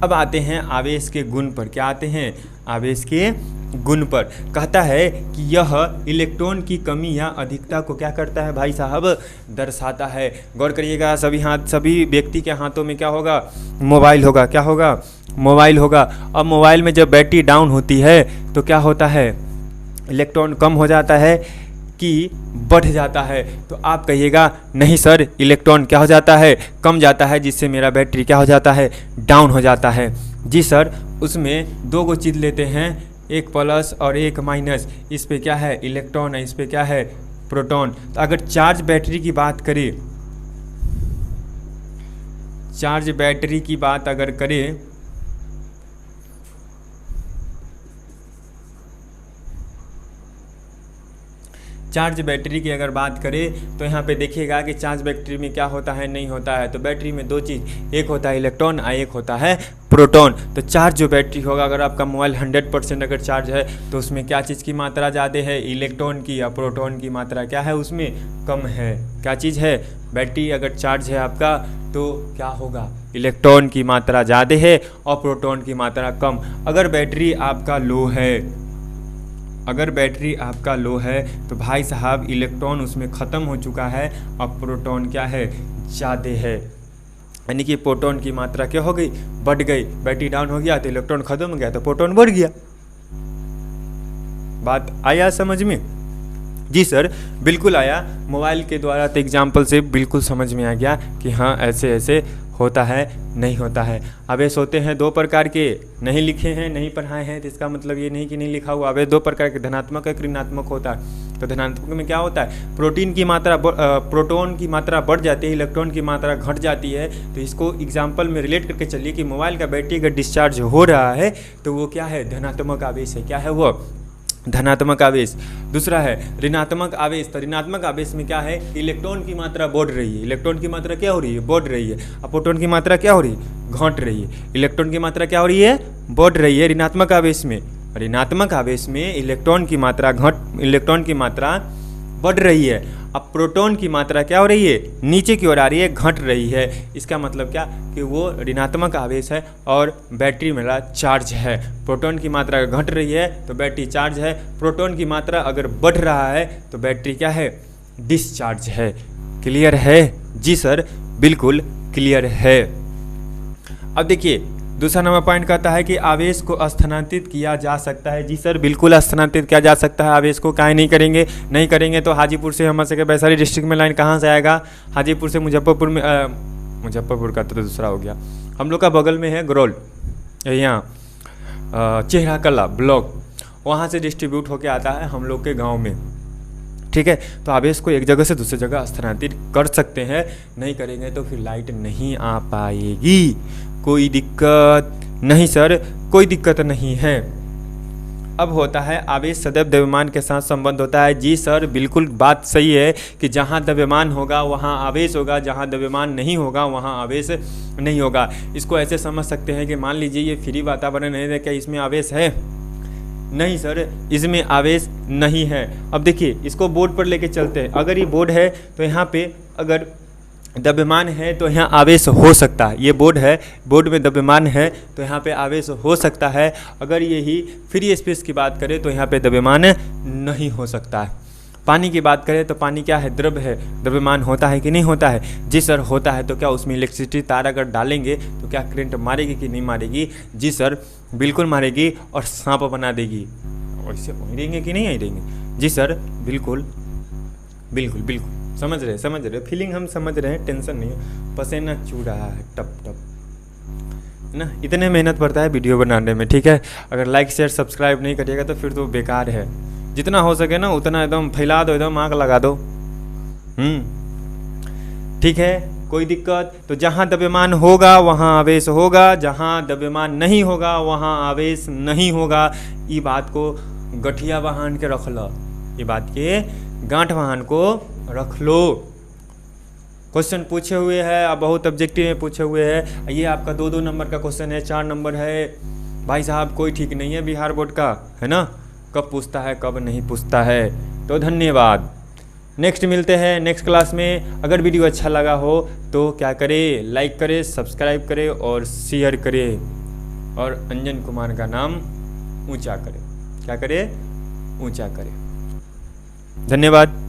अब आते हैं आवेश के गुण पर। क्या आते हैं? आवेश के गुण पर। कहता है कि यह इलेक्ट्रॉन की कमी या अधिकता को क्या करता है भाई साहब? दर्शाता है। गौर करिएगा, सभी व्यक्ति के हाथों में क्या होगा? मोबाइल होगा। क्या होगा? मोबाइल होगा। अब मोबाइल में जब बैटरी डाउन होती है तो क्या होता है? इलेक्ट्रॉन कम हो जाता है कि बढ़ जाता है? तो आप कहिएगा नहीं सर, इलेक्ट्रॉन क्या हो जाता है? कम जाता है, जिससे मेरा बैटरी क्या हो जाता है? डाउन हो जाता है। जी सर, उसमें दो गो चीज़ लेते हैं, एक प्लस और एक माइनस। इस पे क्या है? इलेक्ट्रॉन है, इस पे क्या है? प्रोटॉन। तो अगर चार्ज बैटरी की बात करें, चार्ज बैटरी की बात अगर करें, चार्ज बैटरी की अगर बात करें तो यहाँ पे देखिएगा कि चार्ज बैटरी में क्या होता है, नहीं होता है। तो बैटरी में दो चीज़, एक होता है इलेक्ट्रॉन और एक होता है प्रोटॉन। तो चार्ज जो बैटरी होगा, अगर आपका मोबाइल 100% अगर चार्ज है तो उसमें क्या चीज़ की मात्रा ज़्यादा है? इलेक्ट्रॉन की। या प्रोटॉन की मात्रा क्या है उसमें? कम है। क्या चीज़ है? बैटरी अगर चार्ज है आपका तो क्या होगा? इलेक्ट्रॉन की मात्रा ज़्यादा है और प्रोटॉन की मात्रा कम। अगर बैटरी आपका लो है, अगर बैटरी आपका लो है तो भाई साहब इलेक्ट्रॉन उसमें ख़त्म हो चुका है और प्रोटॉन क्या है? ज़्यादा है। यानी कि प्रोटॉन की मात्रा क्या हो गई? बढ़ गई। बैटरी डाउन हो गया तो इलेक्ट्रॉन ख़त्म हो गया तो प्रोटॉन बढ़ गया। बात आया समझ में? जी सर, बिल्कुल आया। मोबाइल के द्वारा तो एग्जाम्पल से बिल्कुल समझ में आ गया कि हाँ ऐसे ऐसे होता है, नहीं होता है। आवेश होते हैं दो प्रकार के, नहीं लिखे हैं, नहीं पढ़ाए हैं, तो इसका मतलब ये नहीं कि नहीं लिखा हुआ। आवेश दो प्रकार के, धनात्मक और ऋणात्मक होता है। तो धनात्मक में क्या होता है? प्रोटोन की मात्रा बढ़ जाती है, इलेक्ट्रॉन की मात्रा घट जाती है। तो इसको एग्जाम्पल में रिलेट करके चलिए कि मोबाइल का बैटरी अगर डिस्चार्ज हो रहा है तो वो क्या है? धनात्मक आवेश है। क्या है वो? धनात्मक आवेश। दूसरा है ऋणात्मक आवेश। तो ऋणात्मक आवेश में क्या है? इलेक्ट्रॉन की मात्रा बढ़ रही है। इलेक्ट्रॉन की मात्रा क्या हो रही है? बढ़ रही है। और प्रोटॉन की मात्रा क्या हो रही है? घट रही है। इलेक्ट्रॉन की मात्रा क्या हो रही है? बढ़ रही है ऋणात्मक आवेश में। ऋणात्मक आवेश में इलेक्ट्रॉन की मात्रा बढ़ रही है। अब प्रोटॉन की मात्रा क्या हो रही है? नीचे की ओर आ रही है, घट रही है। इसका मतलब क्या कि वो ऋणात्मक आवेश है और बैटरी मेरा चार्ज है। प्रोटॉन की मात्रा घट रही है तो बैटरी चार्ज है। प्रोटॉन की मात्रा अगर बढ़ रहा है तो बैटरी क्या है? डिस्चार्ज है। क्लियर है? जी सर, बिल्कुल क्लियर है। अब देखिए दूसरा नंबर पॉइंट कहता है कि आवेश को स्थानांतरित किया जा सकता है। जी सर, बिल्कुल स्थानांतरित किया जा सकता है आवेश को। काहे नहीं करेंगे? नहीं करेंगे तो हाजीपुर से हमारे सके वैशाली डिस्ट्रिक्ट में लाइन कहाँ से आएगा? हाजीपुर से मुजफ्फरपुर में, मुजफ्फरपुर का तो दूसरा हो गया। हम लोग का बगल में है गरौल, यहाँ चेहरा कला ब्लॉक, वहाँ से डिस्ट्रीब्यूट होके आता है हम लोग के गाँव में। ठीक है, तो आवेश को एक जगह से दूसरी जगह स्थानांतरित कर सकते हैं। नहीं करेंगे तो फिर लाइट नहीं आ पाएगी। कोई दिक्कत नहीं सर, कोई दिक्कत नहीं है। अब होता है आवेश सदैव द्रव्यमान के साथ संबंध होता है। जी सर, बिल्कुल बात सही है कि जहाँ द्रव्यमान होगा वहाँ आवेश होगा, जहाँ द्रव्यमान नहीं होगा वहाँ आवेश नहीं होगा। इसको ऐसे समझ सकते हैं कि मान लीजिए ये फ्री वातावरण है, क्या इसमें आवेश है? नहीं सर, इसमें आवेश नहीं है। अब देखिए इसको बोर्ड पर लेके चलते हैं। अगर ये बोर्ड है तो यहाँ पे अगर द्रव्यमान है तो यहाँ आवेश हो सकता है। ये बोर्ड है, बोर्ड में द्रव्यमान है तो यहाँ पे आवेश हो सकता है। अगर यही फ्री स्पेस की बात करें तो यहाँ पे द्रव्यमान नहीं हो सकता है। पानी की बात करें तो पानी क्या है? द्रव है। द्रव्यमान होता है कि नहीं होता है? जी सर, होता है। तो क्या उसमें इलेक्ट्रिसिटी तार अगर डालेंगे तो क्या करंट मारेगी कि नहीं मारेगी? जी सर, बिल्कुल मारेगी और सांप बना देगी। वैसे रहेंगे कि नहीं रहेंगे? जी सर, बिल्कुल बिल्कुल बिल्कुल समझ रहे, फीलिंग हम समझ रहे हैं, टेंशन नहीं है। पसीना चू रहा है टप टप ना, इतने मेहनत पड़ता है वीडियो बनाने में। ठीक है, अगर लाइक शेयर सब्सक्राइब नहीं करिएगा तो फिर तो बेकार है। जितना हो सके ना उतना एकदम फैला दो, एकदम आग लगा दो। ठीक है, कोई दिक्कत? तो जहाँ द्रव्यमान होगा वहाँ आवेश होगा, जहाँ द्रव्यमान नहीं होगा वहाँ आवेश नहीं होगा। ये बात को गठिया वाहन के रख लो, ये बात के गांठ वाहन को रख लो। क्वेश्चन पूछे हुए हैं, अब बहुत ऑब्जेक्टिव में पूछे हुए हैं। ये आपका 2-2 नंबर का क्वेश्चन है, 4 नंबर है। भाई साहब कोई ठीक नहीं है बिहार बोर्ड का, है ना? कब पूछता है कब नहीं पूछता है। तो धन्यवाद, नेक्स्ट मिलते हैं नेक्स्ट क्लास में। अगर वीडियो अच्छा लगा हो तो क्या करे? लाइक करे, सब्सक्राइब करे और शेयर करे। और अंजन कुमार का नाम ऊंचा करे। क्या करे? ऊंचा करे। धन्यवाद।